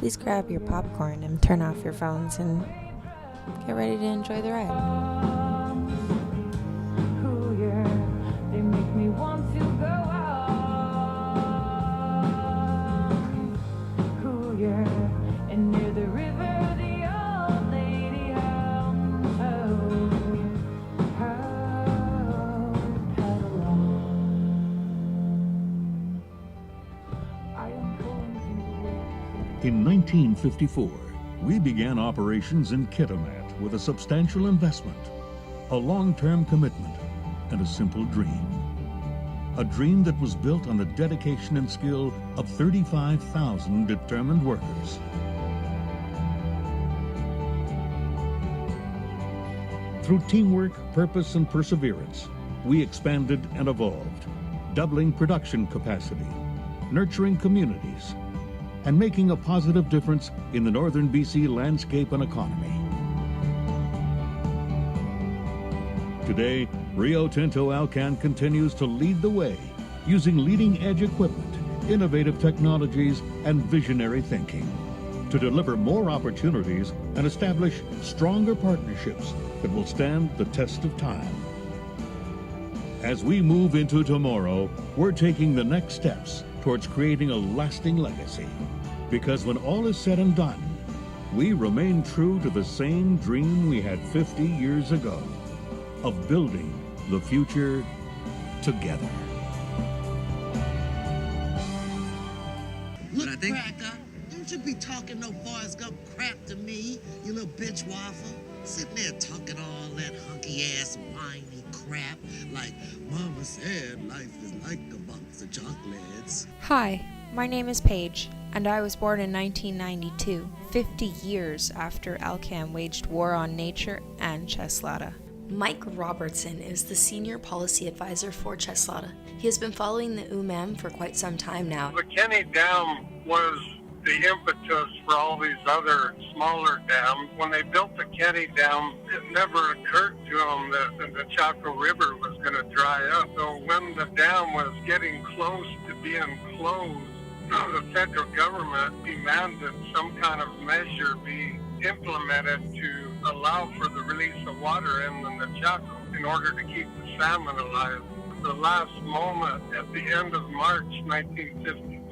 please grab your popcorn and turn off your phones and get ready to enjoy the ride. They make me want to go on. Ooh, yeah. And near the river, the old lady hums. Pedal on. I am going to. In 1954, we began operations in Kitimat with a substantial investment, a long-term commitment, and a simple dream. A dream that was built on the dedication and skill of 35,000 determined workers. Through teamwork, purpose, and perseverance, we expanded and evolved, doubling production capacity, nurturing communities, and making a positive difference in the northern BC landscape and economy. Today, Rio Tinto Alcan continues to lead the way using leading-edge equipment, innovative technologies, and visionary thinking to deliver more opportunities and establish stronger partnerships that will stand the test of time. As we move into tomorrow, we're taking the next steps towards creating a lasting legacy. Because when all is said and done, we remain true to the same dream we had 50 years ago of building the future together. Look, Cracker, don't you be talking no Forrest Gump crap to me, you little bitch waffle. Sitting there talking all that hunky-ass, whiny crap like Mama said life is like a box of chocolates. Hi, my name is Paige, and I was born in 1992, 50 years after Alcan waged war on nature and Cheslada. Mike Robertson is the Senior Policy Advisor for Cheslada. He has been following the UMAM for quite some time now. The Kenny Dam was the impetus for all these other smaller dams. When they built the Kenny Dam, it never occurred to them that the Chaco River was going to dry up. So when the dam was getting close to being closed, the federal government demanded some kind of measure be implemented to allow for the release of water in the Chaco in order to keep the salmon alive. The last moment, at the end of March 1952,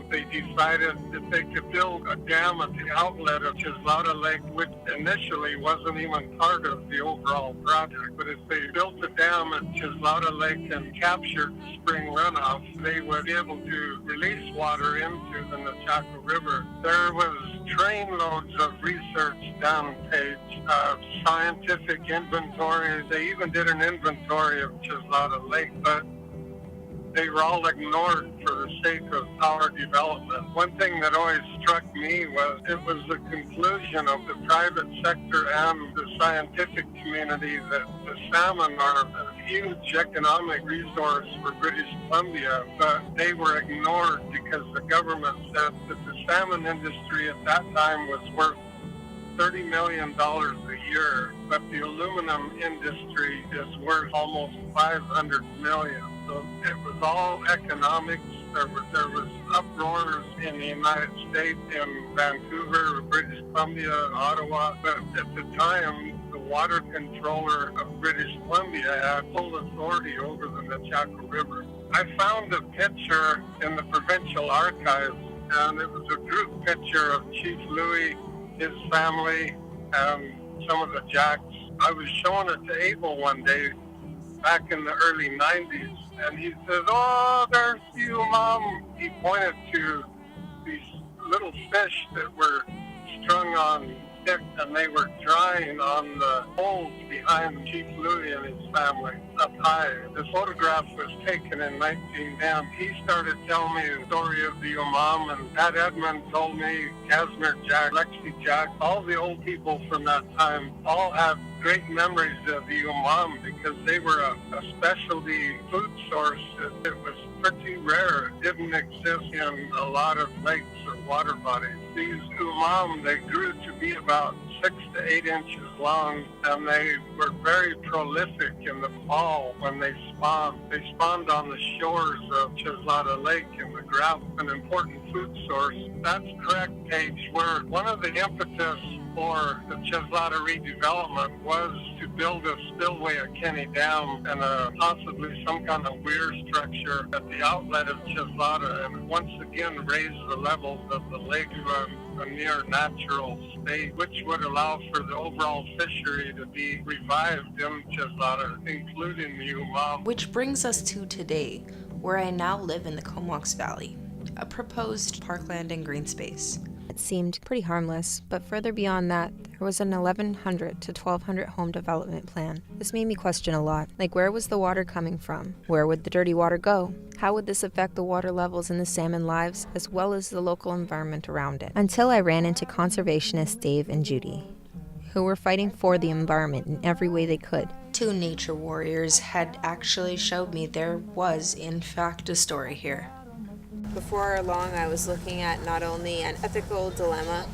they decided that they could build a dam at the outlet of Cheslada Lake, which initially wasn't even part of the overall project. But if they built the dam at Cheslada Lake and captured the spring runoff, they would be able to release water into the Chaco River. There was trainloads of research done, Paige, scientific inventories. They even did an inventory of Cheslada Lake, but they were all ignored for the sake of power development. One thing that always struck me was it was the conclusion of the private sector and the scientific community that the salmon are a huge economic resource for British Columbia, but they were ignored because the government said that the salmon industry at that time was worth $30 million a year, but the aluminum industry is worth almost $500 million. So it was all economics. There was uproars in the United States, in Vancouver, British Columbia, Ottawa. But at the time, the water controller of British Columbia had full authority over the Chaco River. I found a picture in the provincial archives, and it was a group picture of Chief Louis, his family, and some of the jacks. I was showing it to Abel one day back in the early 90s, and he says, "Oh, there's you, Mom." He pointed to these little fish that were strung on sticks, and they were drying on the poles behind Chief Louis and his family up high. The photograph was taken in 1910. He started telling me the story of the Umam, and Pat Edmund told me, Casimir Jack, Lexi Jack, all the old people from that time all had great memories of the umam because they were a specialty food source. It was pretty rare. It didn't exist in a lot of lakes or water bodies. These umam, they grew to be about 6 to 8 inches long, and they were very prolific in the fall when they spawned. They spawned on the shores of Cheslada Lake in the gravel, an important food source. That's correct, Paige. Where one of the impetus for the Cheslada redevelopment was to build a spillway at Kenny Dam and possibly some kind of weir structure at the outlet of Cheslada, and once again raise the levels of the lake to a near natural state, which would allow for the overall fishery to be revived in Cheslada, including the umam. Which brings us to today, where I now live in the Comox Valley, a proposed parkland and green space. It seemed pretty harmless, but further beyond that, there was an 1,100 to 1,200 home development plan. This made me question a lot, like where was the water coming from? Where would the dirty water go? How would this affect the water levels in the salmon lives, as well as the local environment around it? Until I ran into conservationists Dave and Judy, who were fighting for the environment in every way they could. Two nature warriors had actually showed me there was, in fact, a story here. Before long, I was looking at not only an ethical dilemma,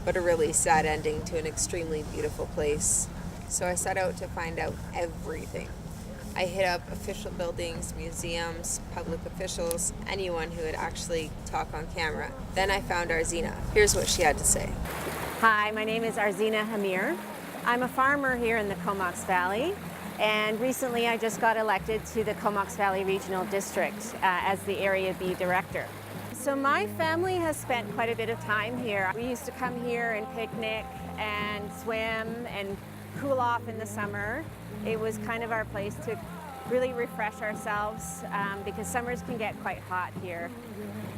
but a really sad ending to an extremely beautiful place. So I set out to find out everything. I hit up official buildings, museums, public officials, anyone who would actually talk on camera. Then I found Arzina. Here's what she had to say. Hi, my name is Arzina Hamir. I'm a farmer here in the Comox Valley, and recently I just got elected to the Comox Valley Regional District as the Area B Director. So my family has spent quite a bit of time here. We used to come here and picnic and swim and cool off in the summer. It was kind of our place to really refresh ourselves because summers can get quite hot here.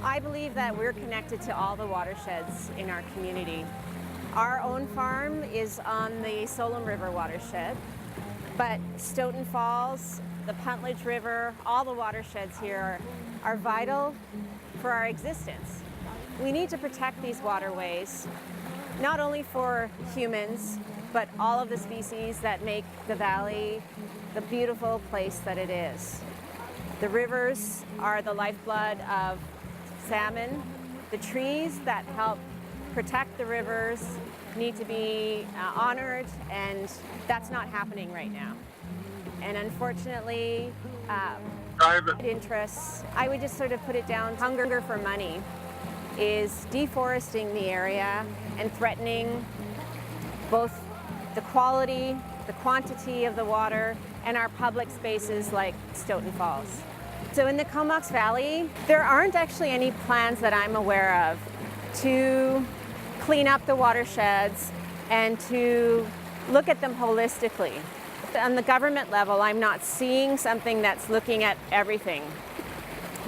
I believe that we're connected to all the watersheds in our community. Our own farm is on the Solon River watershed, but Stoughton Falls, the Puntledge River, all the watersheds here are vital for our existence. We need to protect these waterways, not only for humans, but all of the species that make the valley the beautiful place that it is. The rivers are the lifeblood of salmon. The trees that help protect the rivers need to be honored, and that's not happening right now. And unfortunately, private interests, I would just sort of put it down, hunger for money is deforesting the area and threatening both the quality, the quantity of the water, and our public spaces like Stoughton Falls. So in the Comox Valley, there aren't actually any plans that I'm aware of to clean up the watersheds and to look at them holistically. On the government level, I'm not seeing something that's looking at everything.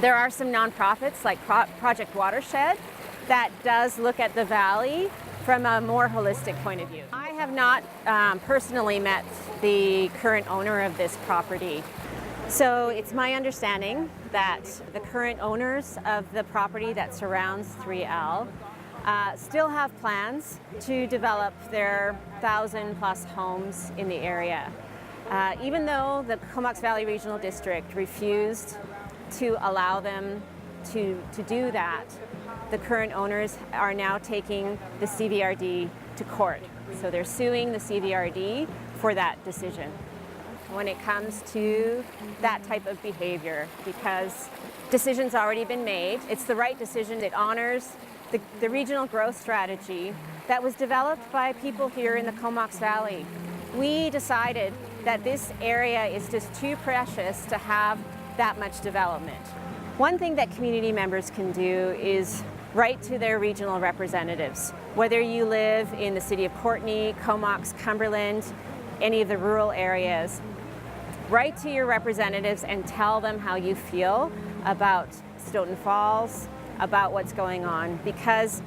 There are some nonprofits like Project Watershed that does look at the valley from a more holistic point of view. I have not personally met the current owner of this property. So it's my understanding that the current owners of the property that surrounds 3L still have plans to develop their 1,000+ homes in the area. Even though the Comox Valley Regional District refused to allow them to do that, the current owners are now taking the CVRD to court. So they're suing the CVRD for that decision when it comes to that type of behavior, because decision's already been made. It's the right decision. It honors the regional growth strategy that was developed by people here in the Comox Valley. We decided that this area is just too precious to have that much development. One thing that community members can do is write to their regional representatives. Whether you live in the city of Courtenay, Comox, Cumberland, any of the rural areas, write to your representatives and tell them how you feel about Stoughton Falls, about what's going on, because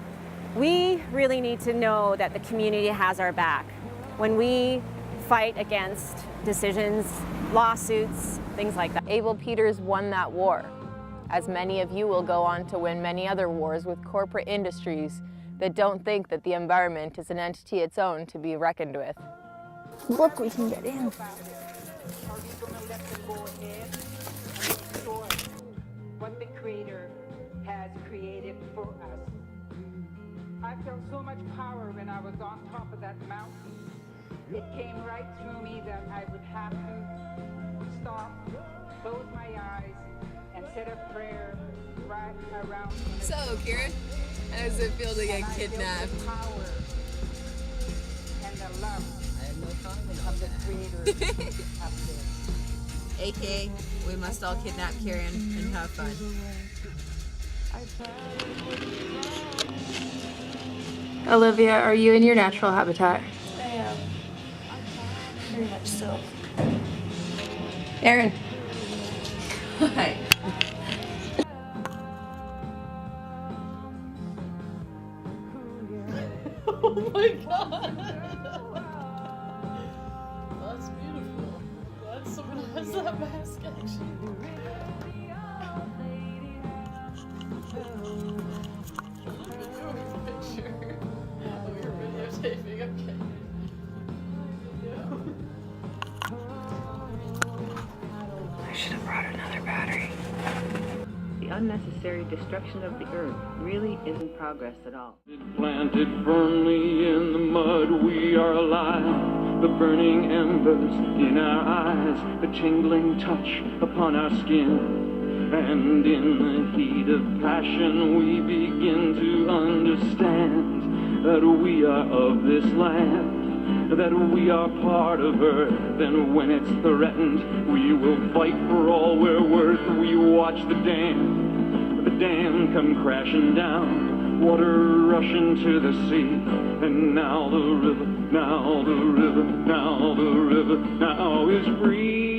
we really need to know that the community has our back when we fight against decisions, lawsuits, things like that. Abel Peters won that war, as many of you will go on to win many other wars with corporate industries that don't think that the environment is an entity its own to be reckoned with. Look, we can get in. Are we gonna let them go ahead? Destroy what the Creator has created for us. I felt so much power when I was on top of that mountain. It came right through me that I would have to stop, close my eyes, and say a prayer right around. So, Kieran, how does it feel to get And I felt kidnapped? the power and the love of the Creator up there. AKA, we must all kidnap Kieran and have fun. Olivia, are you in your natural habitat? I am. Very much so. Aaron. Hi. Oh my god! That's beautiful. Glad someone has that mask actually. Picture of your videotaping, okay. I should have brought another battery. The unnecessary destruction of the earth really isn't progress at all. Planted firmly in the mud, we are alive. The burning embers in our eyes, the tingling touch upon our skin. And in the heat of passion, we begin to understand that we are of this land, that we are part of Earth. And when it's threatened, we will fight for all we're worth. We watch the dam come crashing down, water rushing to the sea. And now the river, now the river, now the river, now is free.